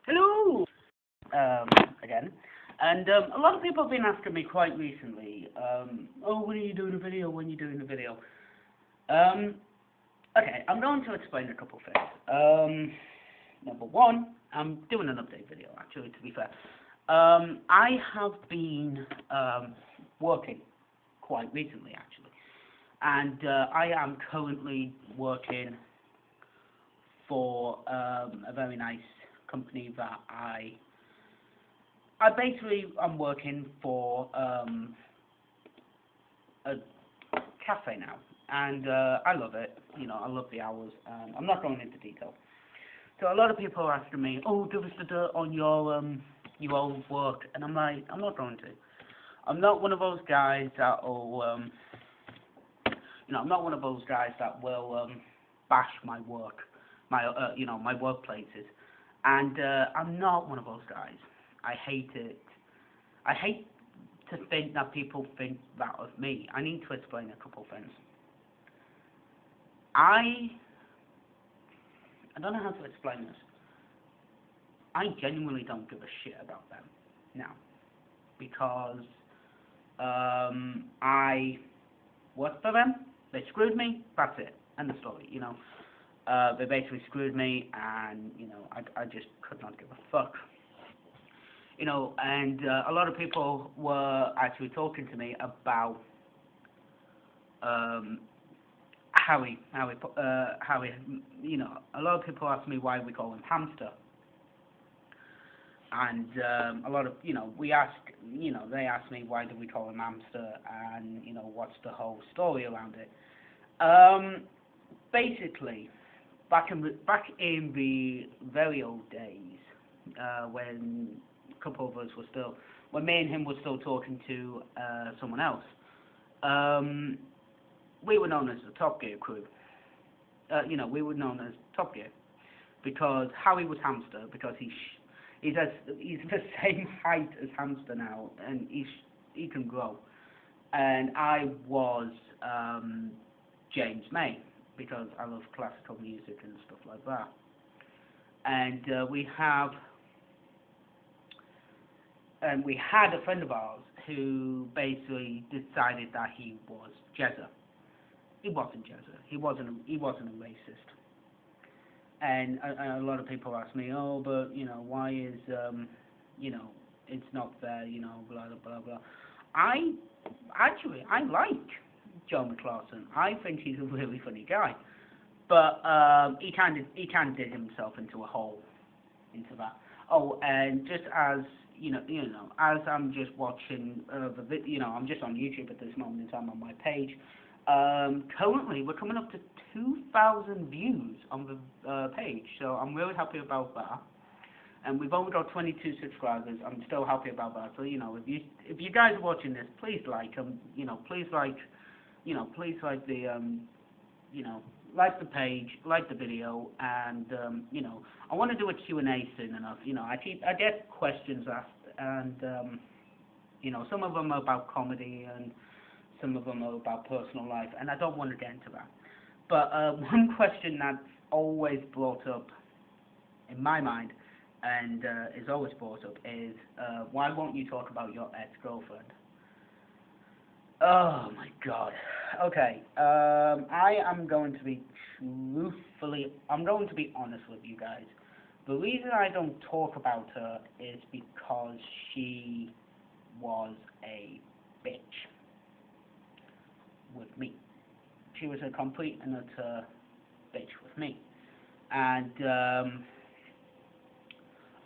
Hello! Again. And a lot of people have been asking me quite recently, oh, when are you doing a video? When are you doing a video? Okay, I'm going to explain a couple things. Number one, I'm doing an update video, actually, to be fair. I have been working quite recently, actually. And I am currently working for a very nice company that I'm working for a cafe now, and I love it. You know, I love the hours, and I'm not going into detail. So a lot of people are asking me, "Oh, give us the dirt on your old work," and I'm like, I'm not going to. I'm not one of those guys that will, I'm not one of those guys that will bash my work, my workplaces, and I'm not one of those guys. I hate it. I hate to think that people think that of me. I need to explain a couple things. I don't know how to explain this. I genuinely don't give a shit about them now, because I worked for them. They screwed me. That's it. End of story. They basically screwed me, and I just could not give a fuck. And a lot of people were actually talking to me about Howie. A lot of people ask me why we call him Hamster, and a lot of they ask me why do we call him Hamster, and what's the whole story around it. Basically, back in the very old days, when a couple of us were still, when me and him were still talking to someone else, we were known as the Top Gear crew. We were known as Top Gear because Howie was Hamster, because he's the same height as Hamster now, and he can grow. And I was James May, because I love classical music and stuff like that. And we had a friend of ours who basically decided that he was Jezza. He wasn't Jezza. He wasn't a racist. And a lot of people ask me, oh, but why is it's not fair, blah blah blah. I like Joe McClarson. I think he's a really funny guy, but he kind of did himself into a hole into that. Oh, and just as as I'm just watching the video, I'm just on YouTube at this moment in time on my page. Currently, we're coming up to 2,000 views on the page, so I'm really happy about that. And we've only got 22 subscribers. I'm still happy about that. So if you guys are watching this, please like please like the like the page, like the video, and I want to do a Q&A soon enough. I get questions asked, and some of them are about comedy, and some of them are about personal life, and I don't want to get into that. But one question that's always brought up in my mind, and is always brought up, is why won't you talk about your ex-girlfriend? Oh my god. Okay. I'm going to be honest with you guys. The reason I don't talk about her is because she was a bitch with me. She was a complete and utter bitch with me. And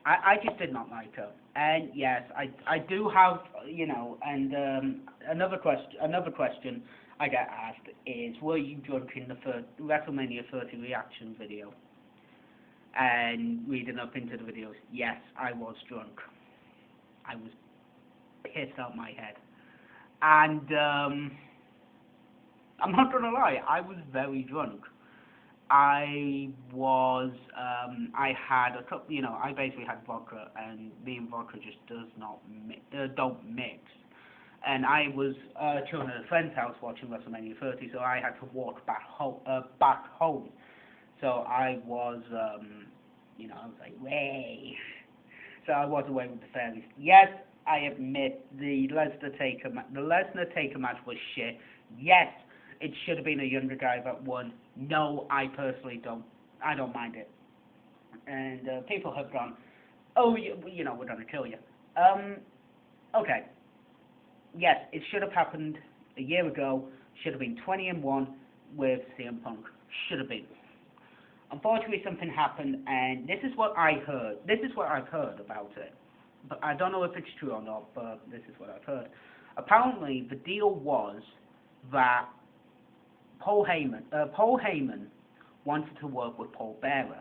I just did not like her. And yes, I do have, and another question I get asked is, were you drunk in the WrestleMania 30 reaction video? And reading up into the videos, yes, I was drunk. I was pissed out my head. And I'm not gonna lie, I was very drunk. I had a couple, I basically had vodka, and me and vodka just don't mix. And I was chilling at a friend's house watching WrestleMania 30, so I had to walk back home. So I was, I was like, way. So I was away with the fairies. Yes, I admit the Lesnar Taker match was shit. Yes, it should have been a younger guy that won. No, I personally don't. I don't mind it. And people have gone, oh, you know, we're gonna kill you. Okay. Yes, it should have happened a year ago. Should have been 20-1 with CM Punk. Should have been. Unfortunately, something happened, and this is what I heard. This is what I've heard about it. But I don't know if it's true or not, but this is what I've heard. Apparently, the deal was that Paul Heyman wanted to work with Paul Bearer.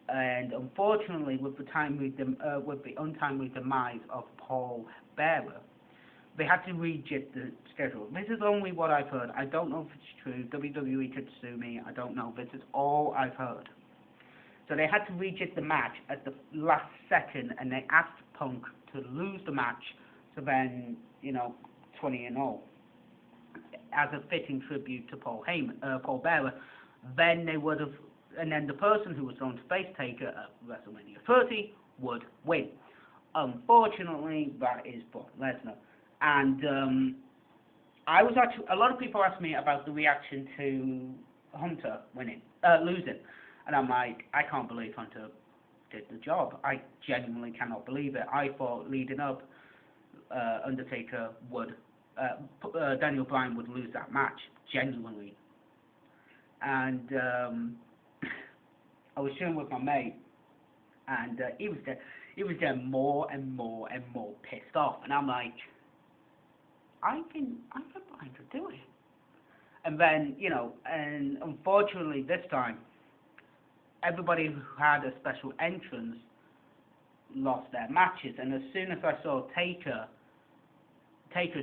And unfortunately, with the untimely demise of Paul Bearer, they had to rejig the schedule. This is only what I've heard. I don't know if it's true. WWE could sue me. I don't know. This is all I've heard. So they had to rejig the match at the last second, and they asked Punk to lose the match, so then, 20-0, as a fitting tribute to Paul Bearer. Then they would have, and then the person who was going to face Taker at WrestleMania 30 would win. Unfortunately, that is Brock Lesnar. And I was actually, a lot of people asked me about the reaction to Hunter losing. And I'm like, I can't believe Hunter did the job. I genuinely cannot believe it. I thought leading up, Undertaker would, Daniel Bryan would lose that match, genuinely. And I was showing with my mate, and he was getting more and more and more pissed off. And I'm like, I think Bryan could do it. And then, and unfortunately this time, everybody who had a special entrance lost their matches. And as soon as I saw Taker's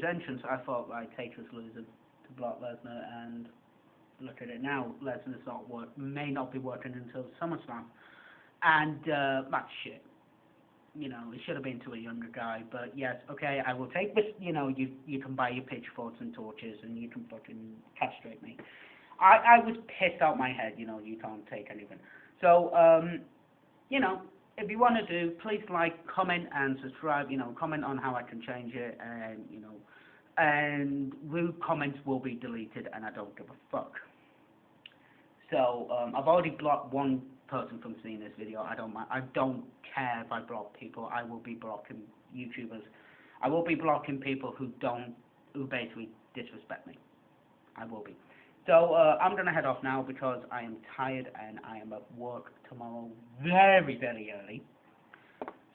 entrance, I thought, right, Taker's losing to Brock Lesnar. And look at it now, Lesnar's may not be working until SummerSlam. And that's shit. It should have been to a younger guy, but yes, okay, I will take this. You can buy your pitchforks and torches, and you can fucking castrate me. I was pissed out my head. You can't take anything. So, if you want to do, please like, comment, and subscribe. Comment on how I can change it, and rude comments will be deleted, and I don't give a fuck. So, I've already blocked one person from seeing this video. I don't care if I block people. I will be blocking YouTubers. I will be blocking people who basically disrespect me. I will be. So I'm gonna head off now because I am tired and I am at work tomorrow very, very early.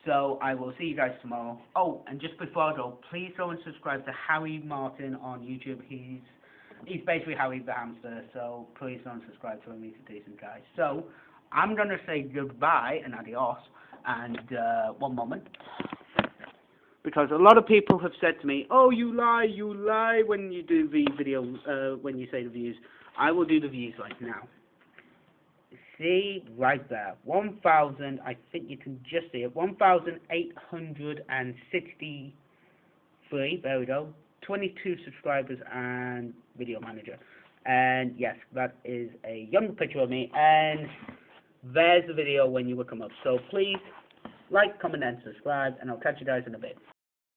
So I will see you guys tomorrow. Oh, and just before I go, please go and subscribe to Harry Martin on YouTube. He's basically Harry the Hamster, so please don't subscribe to him. He's a decent guy. So I'm going to say goodbye and adios, and one moment. Because a lot of people have said to me, oh, you lie when you do the video, when you say the views. I will do the views right now. See, right there, 1,000, I think you can just see it, 1,863, there we go, 22 subscribers and video manager. And yes, that is a young picture of me, and there's the video when you will come up. So please like, comment, and subscribe, and I'll catch you guys in a bit.